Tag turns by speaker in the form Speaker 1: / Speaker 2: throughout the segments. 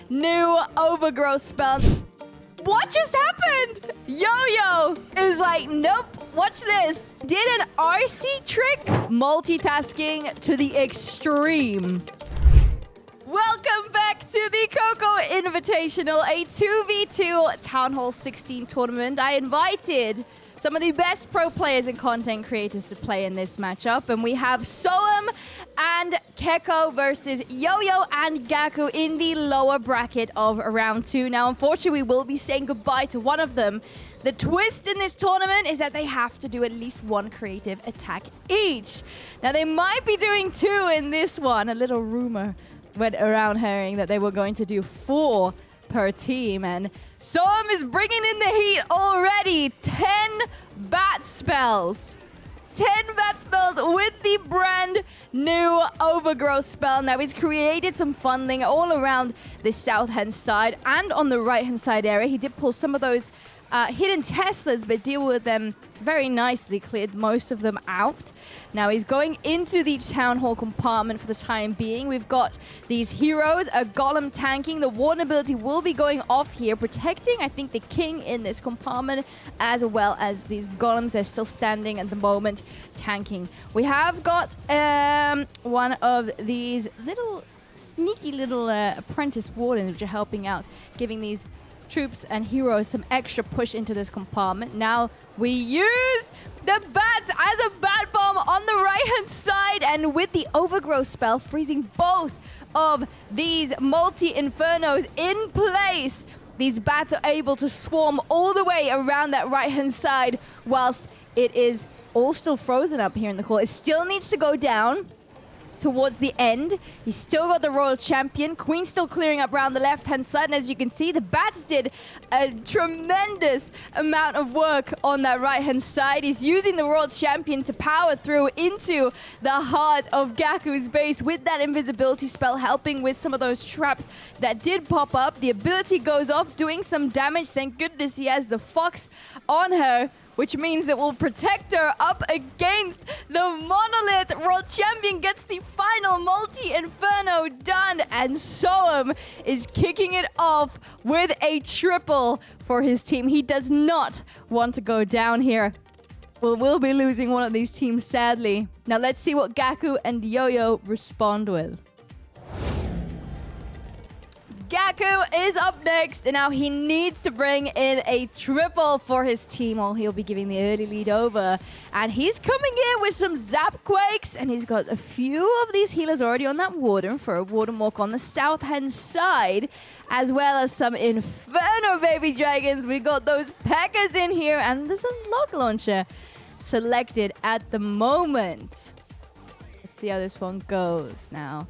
Speaker 1: new overgrowth spell. What just happened? Yo-Yo is like, nope, watch this. Did an RC trick? Multitasking to the extreme. Welcome back to the Coco Invitational, a 2v2 Townhall 16 tournament. I invited some of the best pro players and content creators to play in this matchup. And we have Soam and Keko versus Yoyo and Gaku in the lower bracket of round 2. Now, unfortunately, we will be saying goodbye to one of them. The twist in this tournament is that they have to do at least one creative attack each. Now, they might be doing 2 in this one. A little rumor went around hearing that they were going to do 4 per team. And Soam is bringing in the heat already. 10 bat spells. 10 bat spells with the brand new overgrowth spell. Now, he's created some funding all around the south-hand side and on the right-hand side area. He did pull some of those hidden Teslas, but deal with them very nicely, cleared most of them out. Now he's going into the Town Hall compartment for the time being. We've got these heroes, a golem tanking. The warden ability will be going off here, protecting, I think, the king in this compartment, as well as these golems. They're still standing at the moment, tanking. We have got one of these little sneaky little apprentice wardens, which are helping out, giving these troops and heroes some extra push into this compartment. Now we use the bats as a bat bomb on the right-hand side, and with the overgrowth spell, freezing both of these multi-infernos in place. These bats are able to swarm all the way around that right-hand side whilst it is all still frozen up here in the core. It still needs to go down towards the end. He's still got the Royal Champion. Queen still clearing up around the left-hand side. And as you can see, the bats did a tremendous amount of work on that right-hand side. He's using the Royal Champion to power through into the heart of Gaku's base with that invisibility spell, helping with some of those traps that did pop up. The ability goes off, doing some damage. Thank goodness he has the Fox on her, which means it will protect her up against the Monolith. World Champion gets the final multi-inferno done, and Soam is kicking it off with a triple for his team. He does not want to go down here. We'll be losing one of these teams, sadly. Now let's see what Gaku and Yoyo respond with. Gaku is up next, and now he needs to bring in a triple for his team, or he'll be giving the early lead over. And he's coming in with some zapquakes, and he's got a few of these healers already on that warden for a warden walk on the south-hand side, as well as some Inferno baby dragons. We got those P.E.K.K.A.s in here, and there's a log launcher selected at the moment. Let's see how this one goes now.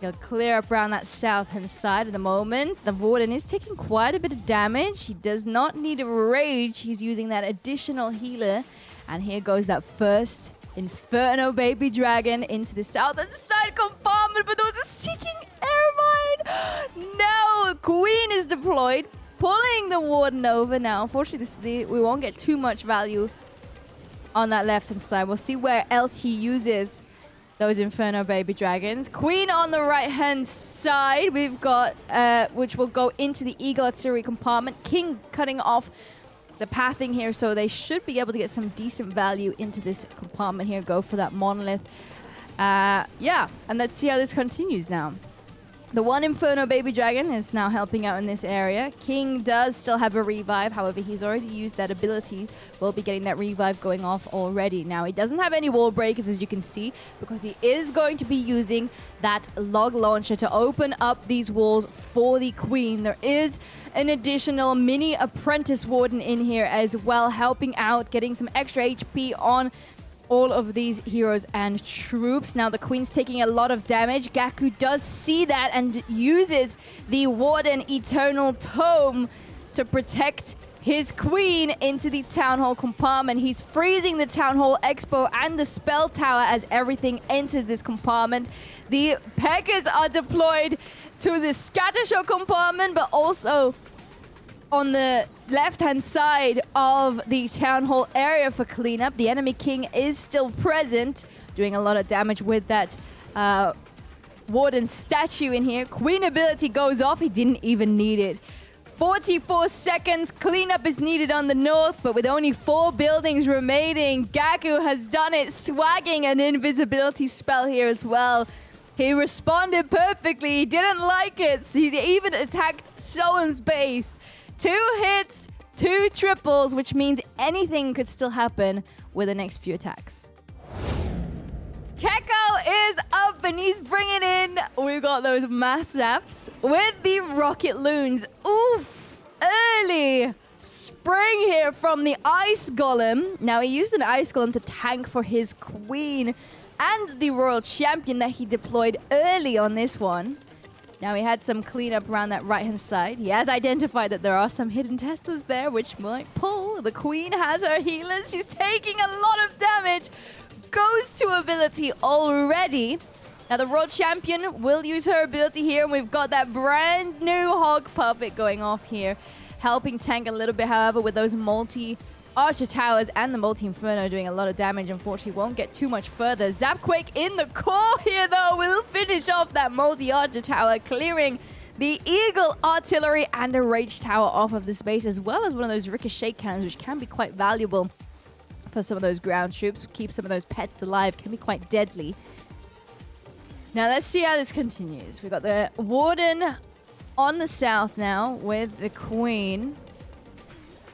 Speaker 1: He'll clear up around that south-hand side at the moment. The warden is taking quite a bit of damage. He does not need a rage. He's using that additional healer. And here goes that first Inferno baby dragon into the south-hand side compartment. But there was a Seeking Airmine. No, Queen is deployed, pulling the warden over now. Unfortunately, we won't get too much value on that left-hand side. We'll see where else he uses those Inferno baby dragons. Queen on the right-hand side. We've got, which will go into the Eagle Artillery compartment. King cutting off the pathing here, so they should be able to get some decent value into this compartment here. Go for that Monolith. Yeah, and let's see how this continues now. The one Inferno baby dragon is now helping out in this area. King does still have a revive. However, he's already used that ability. We'll be getting that revive going off already. Now, he doesn't have any wall breakers, as you can see, because he is going to be using that log launcher to open up these walls for the Queen. There is an additional mini apprentice warden in here as well, helping out, getting some extra HP on all of these heroes and troops. Now the Queen's taking a lot of damage. Gaku does see that and uses the Warden Eternal Tome to protect his Queen into the Town Hall compartment. He's freezing the Town Hall Expo and the Spell Tower as everything enters this compartment. The P.E.K.K.A.s are deployed to the Scattershow compartment, but also on the left-hand side of the Town Hall area for cleanup. The enemy king is still present, doing a lot of damage with that Warden statue in here. Queen ability goes off. He didn't even need it. 44 seconds. Cleanup is needed on the north, but with only 4 buildings remaining, Gaku has done it, swagging an invisibility spell here as well. He responded perfectly. He didn't like it. So he even attacked Soam's base. 2 hits, 2 triples, which means anything could still happen with the next few attacks. Keko is up and he's bringing in, we've got those mass zaps with the rocket loons. Oof, early spring here from the ice golem. Now he used an ice golem to tank for his queen and the royal champion that he deployed early on this one. Now he had some cleanup around that right-hand side. He has identified that there are some hidden Teslas there, which might pull. The queen has her healers. She's taking a lot of damage. Goes to ability already. Now the world champion will use her ability here, and we've got that brand new hog puppet going off here, helping tank a little bit. However, with those multi-archer towers and the multi-inferno doing a lot of damage, unfortunately won't get too much further. Zapquake in the core here though will finish off that multi-archer tower, clearing the eagle artillery and a rage tower off of the space, as well as one of those ricochet cannons, which can be quite valuable for some of those ground troops. Keep some of those pets alive. Can be quite deadly. Now let's see how this continues. We've got the warden on the south now with the queen.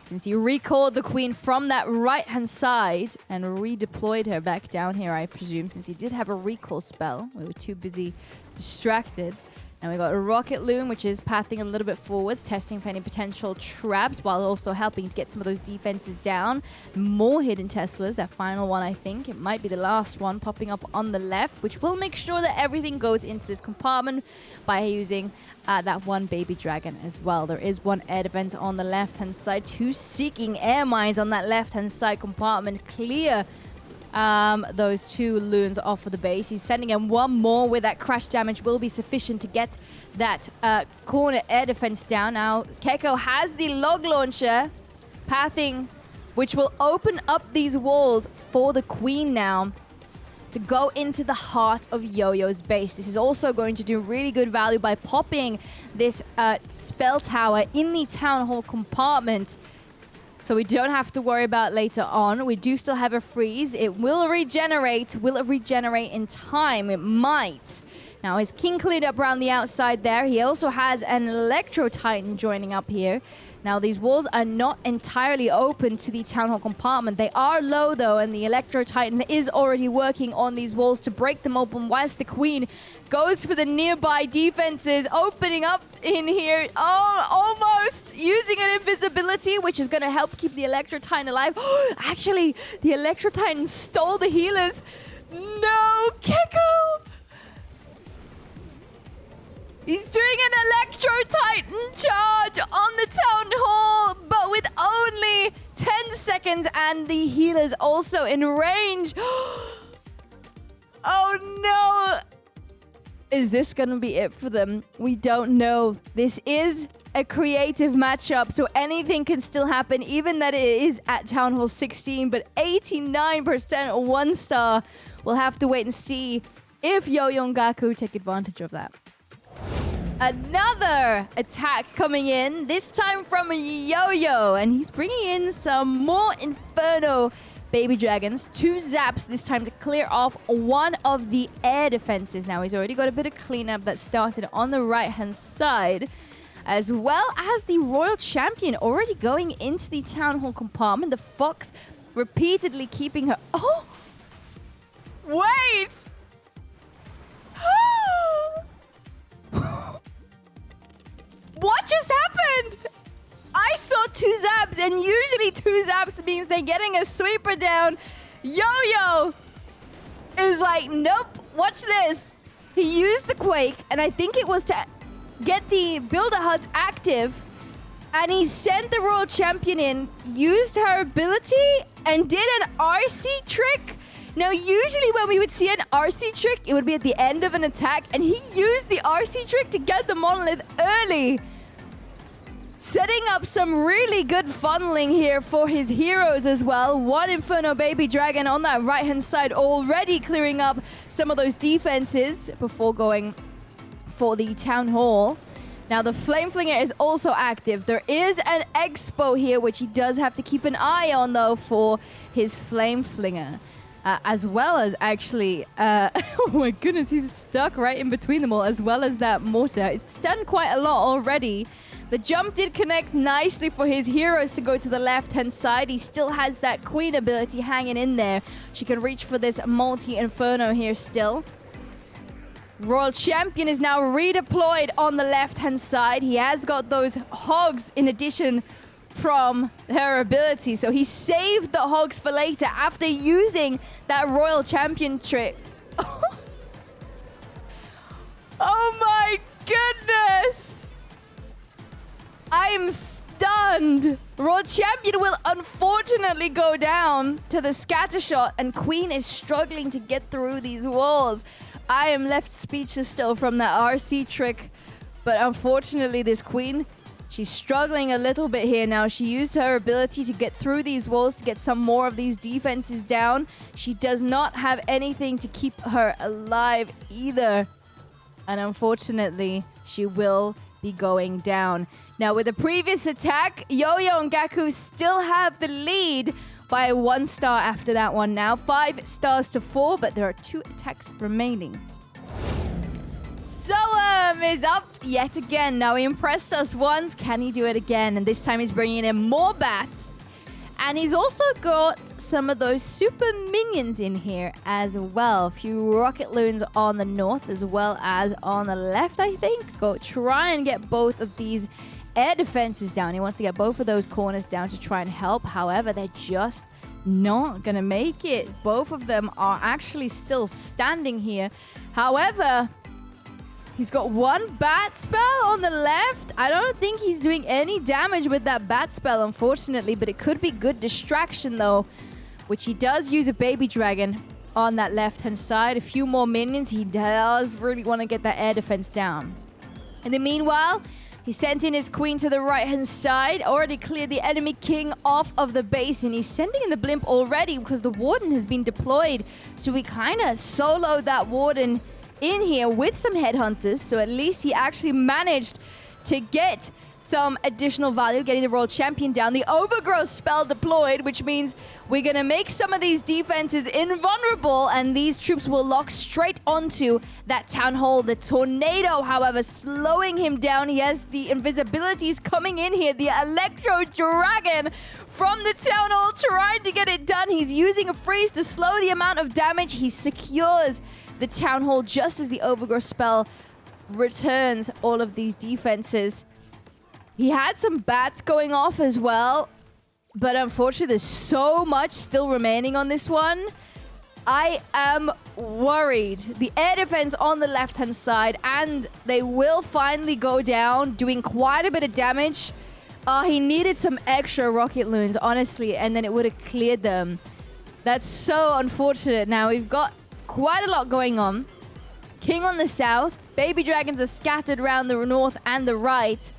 Speaker 1: Since he recalled the queen from that right-hand side and redeployed her back down here, I presume, since he did have a recall spell. We were too busy distracted. Now we've got a rocket loon, which is pathing a little bit forwards, testing for any potential traps, while also helping to get some of those defenses down. More hidden Teslas, that final one, I think. It might be the last one popping up on the left, which will make sure that everything goes into this compartment by using that one baby dragon as well. There is one air defense on the left-hand side. 2 seeking air mines on that left-hand side compartment. Clear those 2 loons off of the base. He's sending in one more with that crash damage will be sufficient to get that corner air defense down. Now Keko has the log launcher pathing, which will open up these walls for the queen now to go into the heart of Yoyo's base. This is also going to do really good value by popping this spell tower in the town hall compartment, so we don't have to worry about later on. We do still have a freeze. It will regenerate. Will it regenerate in time? It might. Now his king cleared up around the outside there. He also has an Electro Titan joining up here. Now these walls are not entirely open to the town hall compartment. They are low though, and the Electro Titan is already working on these walls to break them open, whilst the queen goes for the nearby defenses, opening up in here. Oh, almost using an invisibility, which is going to help keep the Electro Titan alive. Actually, the Electro Titan stole the healers. No, Keko! He's doing an Electro Titan charge on the Town Hall, but with only 10 seconds, and the healers also in range. Oh no! Is this going to be it for them? We don't know. This is a creative matchup, so anything can still happen, even that it is at Town Hall 16, but 89% 1-star. We'll have to wait and see if Yoyo and Gaku take advantage of that. Another attack coming in, this time from Yoyo, and he's bringing in some more Inferno baby dragons. 2 zaps this time to clear off one of the air defenses. Now he's already got a bit of cleanup that started on the right-hand side, as well as the royal champion already going into the town hall compartment. The fox repeatedly keeping her... Oh! Wait! What just happened? I saw 2 zaps, and usually 2 zaps means they're getting a sweeper down. Yoyo is like, nope, watch this. He used the quake, and I think it was to get the builder huts active, and he sent the royal champion in, used her ability, and did an RC trick. Now, usually when we would see an RC trick, it would be at the end of an attack, and he used the RC trick to get the monolith early, setting up some really good funneling here for his heroes as well. 1 Inferno Baby Dragon on that right-hand side, already clearing up some of those defenses before going for the Town Hall. Now, the Flame Flinger is also active. There is an Expo here, which he does have to keep an eye on, though, for his Flame Flinger. As well as, actually, oh my goodness, he's stuck right in between them all, as well as that mortar. It's done quite a lot already. The jump did connect nicely for his heroes to go to the left-hand side. He still has that Queen ability hanging in there. She can reach for this multi-inferno here still. Royal Champion is now redeployed on the left-hand side. He has got those hogs in addition from her ability. So he saved the hogs for later after using that Royal Champion trick. Oh my goodness! I am stunned. Royal Champion will unfortunately go down to the scatter shot, and Queen is struggling to get through these walls. I am left speechless still from that RC trick, but unfortunately this Queen, she's struggling a little bit here now. She used her ability to get through these walls to get some more of these defenses down. She does not have anything to keep her alive either. And unfortunately, she will be going down. Now, with the previous attack, Yoyo and Gaku still have the lead by 1 star after that one now. 5 stars to 4, but there are 2 attacks remaining. Soam is up yet again. Now, he impressed us once. Can he do it again? And this time he's bringing in more bats. And he's also got some of those super minions in here as well. A few rocket loons on the north as well as on the left, I think. Let's go try and get both of these air defenses down. He wants to get both of those corners down to try and help. However, they're just not going to make it. Both of them are actually still standing here. However, he's got 1 bat spell on the left. I don't think he's doing any damage with that bat spell, unfortunately, but it could be good distraction, though, which he does use a baby dragon on that left-hand side. A few more minions. He does really want to get that air defense down. In the meanwhile, he sent in his Queen to the right-hand side, already cleared the enemy king off of the base, and he's sending in the blimp already because the warden has been deployed. So we kind of soloed that warden in here with some headhunters, so at least he actually managed to get some additional value, getting the Royal Champion down. The Overgrowth spell deployed, which means we're going to make some of these defenses invulnerable, and these troops will lock straight onto that Town Hall. The Tornado, however, slowing him down. He has the invisibilities coming in here. The Electro Dragon from the Town Hall trying to get it done. He's using a freeze to slow the amount of damage. He secures the Town Hall just as the Overgrowth spell returns all of these defenses. He had some bats going off as well, but unfortunately there's so much still remaining on this one. I am worried. The air defense on the left-hand side, and they will finally go down, doing quite a bit of damage. He needed some extra rocket loons, honestly, and then it would have cleared them. That's so unfortunate. Now, we've got quite a lot going on. King on the south. Baby dragons are scattered around the north and the right.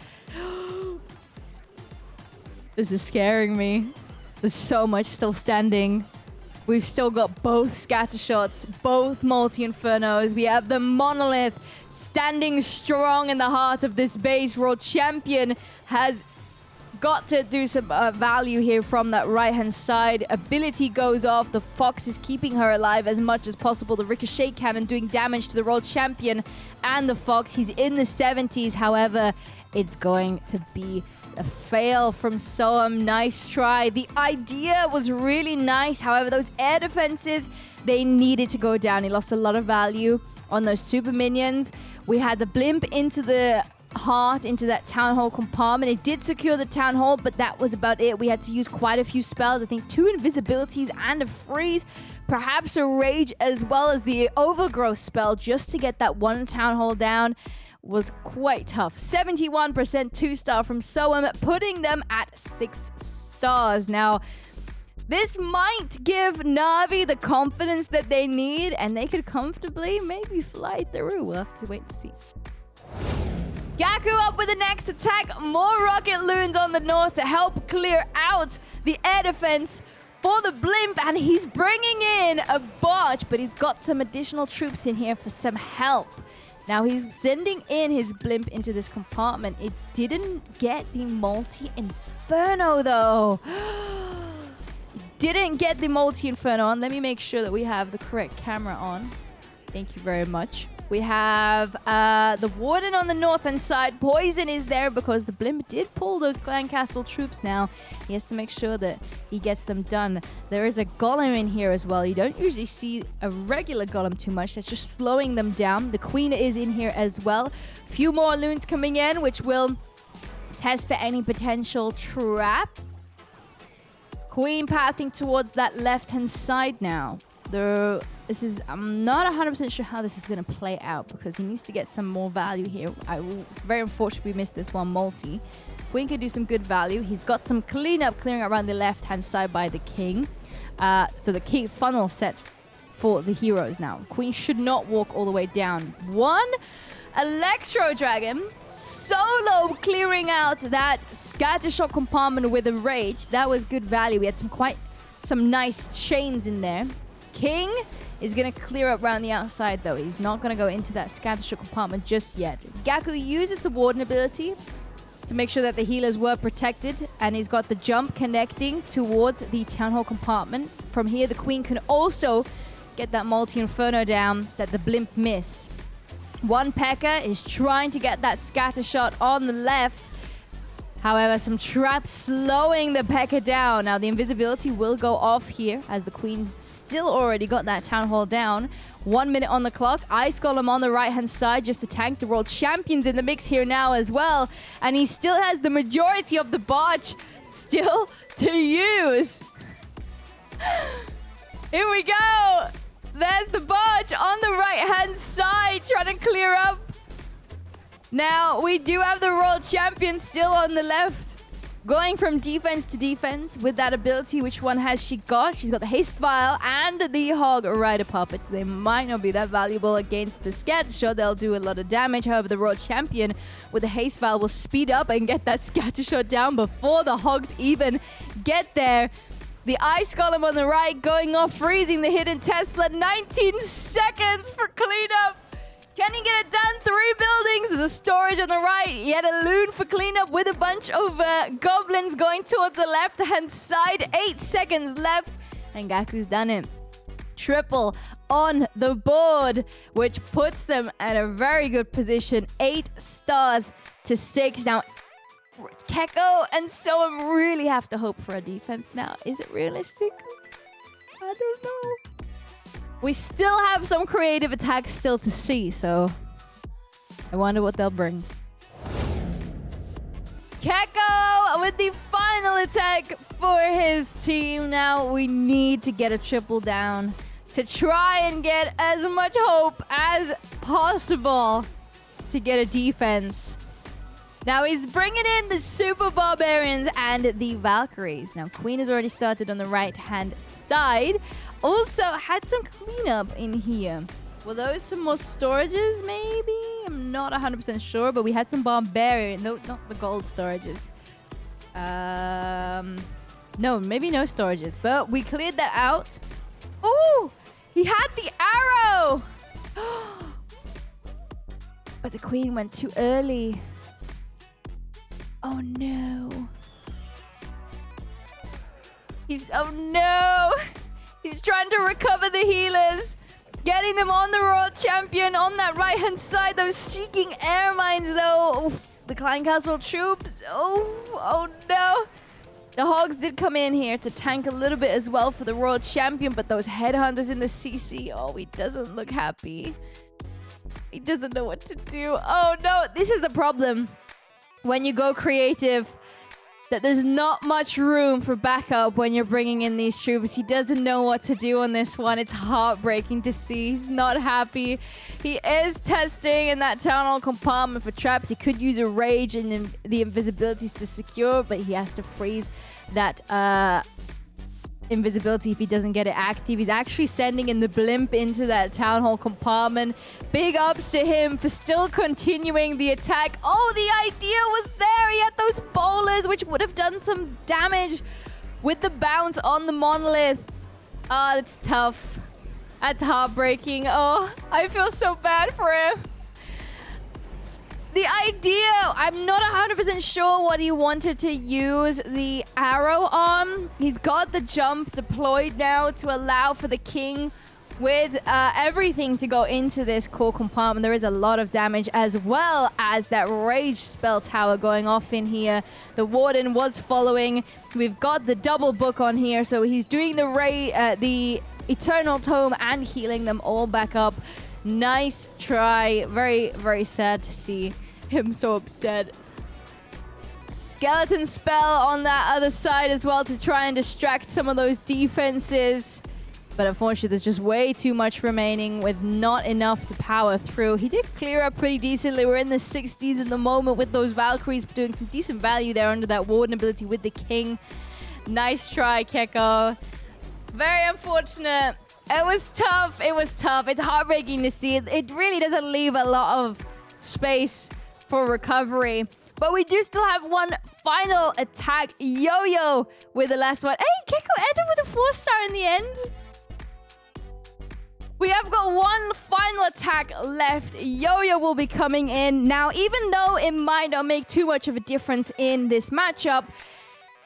Speaker 1: This is scaring me. There's so much still standing. We've still got both scatter shots, both multi-infernos. We have the Monolith standing strong in the heart of this base. Royal Champion has got to do some value here from that right-hand side. Ability goes off. The Fox is keeping her alive as much as possible. The Ricochet Cannon doing damage to the Royal Champion and the Fox. He's in the 70s. However, it's going to be a fail from Soam. Nice try. The idea was really nice. However, those air defenses, they needed to go down. He lost a lot of value on those super minions. We had the blimp into the heart, into that Town Hall compartment. It did secure the Town Hall, but that was about it. We had to use quite a few spells. I think 2 invisibilities and a freeze. Perhaps a rage as well as the Overgrowth spell just to get that 1 Town Hall down. Was quite tough. 71% 2-star from Soam, putting them at 6 stars. Now, this might give Na'Vi the confidence that they need, and they could comfortably maybe fly through. We'll have to wait to see. Gaku up with the next attack. More rocket loons on the north to help clear out the air defense for the blimp, and he's bringing in a barge, but he's got some additional troops in here for some help. Now he's sending in his blimp into this compartment. It didn't get the multi-inferno though. Didn't get the multi-inferno on. Let me make sure that we have the correct camera on. Thank you very much. We have the warden on the northern side. Poison is there because the blimp did pull those clan castle troops now. He has to make sure that he gets them done. There is a golem in here as well. You don't usually see a regular golem too much. That's just slowing them down. The queen is in here as well. Few more loons coming in, which will test for any potential trap. Queen pathing towards that left-hand side now. I'm not 100% sure how this is going to play out because he needs to get some more value here. Very unfortunately, we missed this one multi. Queen could do some good value. He's got some cleanup clearing around the left-hand side by the king. So the key funnel set for the heroes now. Queen should not walk all the way down. One Electro Dragon solo clearing out that scattershot compartment with a rage. That was good value. We had some nice chains in there. King is going to clear up around the outside, though. He's not going to go into that scattershot compartment just yet. Gaku uses the warden ability to make sure that the healers were protected, and he's got the jump connecting towards the Townhall compartment. From here, the queen can also get that multi-inferno down that the blimp missed. One P.E.K.K.A. is trying to get that scattershot on the left. However, some traps slowing the P.E.K.K.A. down. Now, the invisibility will go off here as the queen still already got that Townhall down. 1 minute on the clock. Ice Golem on the right-hand side just to tank. The world champions in the mix here now as well. And he still has the majority of the barge still to use. Here we go. There's the barge on the right-hand side trying to clear up. Now, we do have the world champion still on the left, going from defense to defense with that ability. Which one has she got? She's got the haste vial and the hog rider puppets. They might not be that valuable against the scattershot. They'll do a lot of damage. However, the world champion with the haste vial will speed up and get that scattershot down before the hogs even get there. The ice golem on the right going off, freezing the hidden Tesla. 19 seconds for cleanup. Can he get it done? 3 buildings. There's a storage on the right. He had a loon for cleanup with a bunch of goblins going towards the left-hand side. 8 seconds left. And Gaku's done it. Triple on the board, which puts them at a very good position. 8 stars to 6. Now, Keko and Soam really have to hope for a defense now. Is it realistic? I don't know. We still have some creative attacks still to see, so I wonder what they'll bring. Keko with the final attack for his team. Now we need to get a triple down to try and get as much hope as possible to get a defense. Now he's bringing in the Super Barbarians and the Valkyries. Now Queen has already started on the right-hand side. Also had some cleanup in here. Were those some more storages, maybe? I'm not 100% sure, but we had some Barbarian. No, not the gold storages. No, maybe no storages, but we cleared that out. Ooh, he had the arrow. But the Queen went too early. Oh no. Oh no. He's trying to recover the healers. Getting them on the world champion on that right-hand side. Those seeking air mines, though. Oof, the Clan Castle troops. Oh no. The hogs did come in here to tank a little bit as well for the world champion. But those headhunters in the CC. Oh, he doesn't look happy. He doesn't know what to do. Oh no. This is the problem. When you go creative, that there's not much room for backup when you're bringing in these troops. He doesn't know what to do on this one. It's heartbreaking to see. He's not happy. He is testing in that Townhall compartment for traps. He could use a rage and the invisibilities to secure, but he has to freeze that invisibility if he doesn't get it active. He's actually sending in the blimp into that Townhall compartment. Big ups to him for still continuing the attack. Oh, the idea was there. He had those bowlers, which would have done some damage with the bounce on the Monolith. Ah, that's tough. That's heartbreaking. Oh, I feel so bad for him. The idea, I'm not 100% sure what he wanted to use the arrow on. He's got the jump deployed now to allow for the king with everything to go into this core compartment. There is a lot of damage as well as that rage spell tower going off in here. The warden was following. We've got the double book on here, so he's doing the eternal tome and healing them all back up. Nice try. Very, very sad to see him so upset. Skeleton spell on that other side as well to try and distract some of those defenses. But unfortunately, there's just way too much remaining with not enough to power through. He did clear up pretty decently. We're in the 60s at the moment with those Valkyries doing some decent value there under that warden ability with the king. Nice try, Keko. Very unfortunate. It was tough. It was tough. It's heartbreaking to see. It really doesn't leave a lot of space for recovery. But we do still have one final attack. Yoyo with the last one. Hey, Keko ended with a 4-star in the end. We have got one final attack left. Yoyo will be coming in. Now, even though it might not make too much of a difference in this matchup,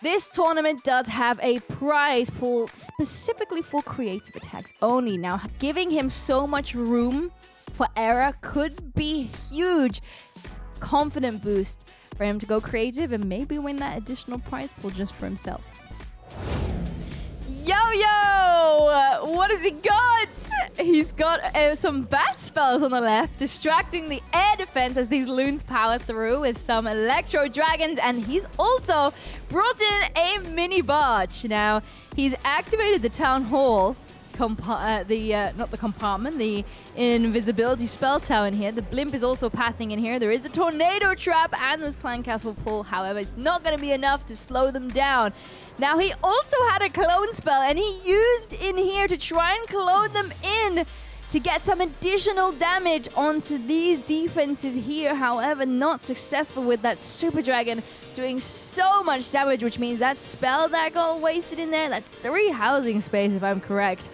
Speaker 1: this tournament does have a prize pool specifically for creative attacks only. Now, giving him so much room for error could be huge. Confident boost for him to go creative and maybe win that additional prize pool just for himself. Yo-Yo! What has he got? He's got some bat spells on the left, distracting the air defense as these loons power through with some electro dragons, and he's also brought in a mini barge. Now, he's activated the Townhall, not the compartment, the invisibility spell tower in here. The blimp is also pathing in here. There is a tornado trap and those clan castle pull. However, it's not going to be enough to slow them down. Now, he also had a clone spell, and he used in here to try and clone them in to get some additional damage onto these defenses here. However, not successful with that super dragon doing so much damage, which means that spell that got wasted in there, that's 3 housing space if I'm correct.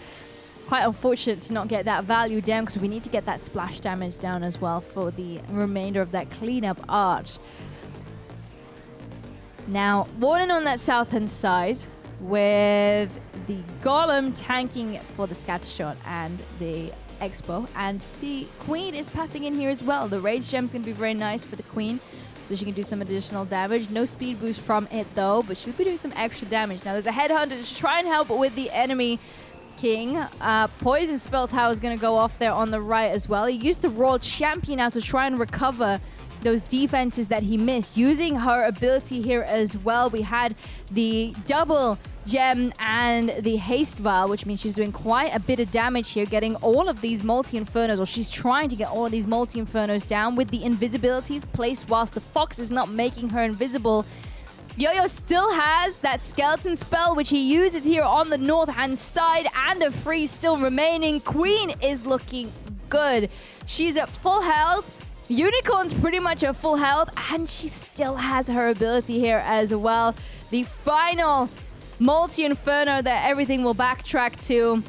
Speaker 1: Quite unfortunate to not get that value down because we need to get that splash damage down as well for the remainder of that cleanup arch. Now, Warden on that south-hand side with the Golem tanking for the scatter shot and the Expo, and the Queen is pathing in here as well. The Rage Gem's going to be very nice for the Queen, so she can do some additional damage. No speed boost from it though, but she'll be doing some extra damage. Now, there's a Headhunter to try and help with the enemy King. Poison spell tower is going to go off there on the right as well. He used the Royal Champion now to try and recover those defenses that he missed, using her ability here as well. We had the double gem and the haste vial, which means she's doing quite a bit of damage here, getting all of these multi-infernos, or she's trying to get all of these multi-infernos down with the invisibilities placed whilst the fox is not making her invisible. Yoyo still has that skeleton spell, which he uses here on the north-hand side, and a freeze still remaining. Queen is looking good. She's at full health. Unicorn's pretty much at full health, and she still has her ability here as well. The final multi-inferno that everything will backtrack to.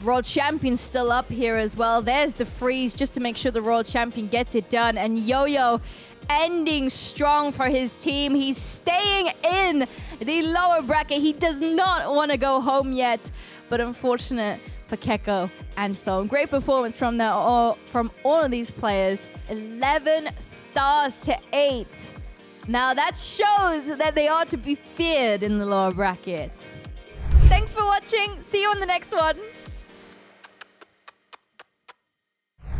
Speaker 1: Royal Champion's still up here as well. There's the freeze just to make sure the Royal Champion gets it done. And Yoyo ending strong for his team. He's staying in the lower bracket. He does not want to go home yet, but unfortunate for Keko and Soam. Great performance from all of these players. 11 stars to 8. Now that shows that they are to be feared in the lower bracket. Thanks for watching. See you on the next one.